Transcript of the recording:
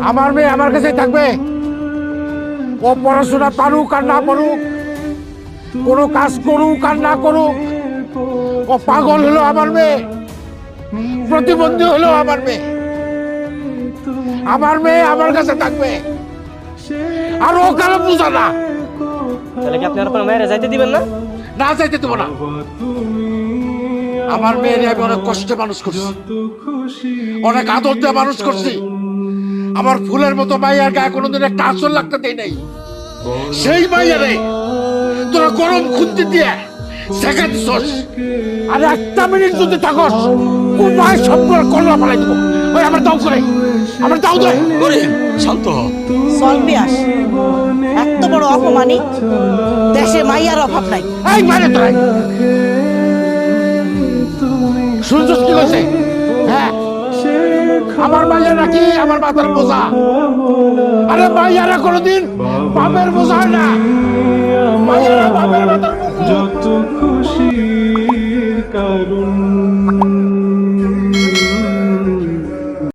আমার মেয়ে আমার কাছে থাকবে। ও পড়াশোনা পারুক আর না পারুক, কোনো কাজ করুক আর না করুক, ও পাগল হলো আমার মেয়ে, প্রতিবন্ধী হলো আমার মেয়ে। আমার মেয়ে আমার কাছে থাকবে, আর ও কারো বুঝা না। তাহলে কি আপনি আপনার মায়েরা যাইতে দিবেন না? না যাইতে দেবো না। আমার মেয়ের আমি অনেক কষ্টে মানুষ করছি, অনেক আদর দিয়ে মানুষ করছি। আমার ফুলের মতো মাইয়ার গায়ে কোনোদিন একটা আঁচল লাগতে দেয় নাই। সেই মাইয়ারে তোরা গরম খুঁজতে দিয়ে শেখা দিছস। আর একটা মিনিট যদি থাকস, উপায় সব করে কল্লা ফেলাই দেবো। ওই আমার দাও করে, আমার দাও দে করে। শান্ত হ। সলবিয়াস, এত বড় অপমানিক দেশে মাইয়ার অভাব নাই। এই মানে তোরাই শুনছস কি হয়েছে? হ্যাঁ, আমার মাইয়া নাকি আমার মাথার বোঝা। আরে মাইয়ারা কোনোদিন বাপের বোঝা হয় না, মাইয়ারা বাপের মাথার বোঝা। যত খুশির কারণ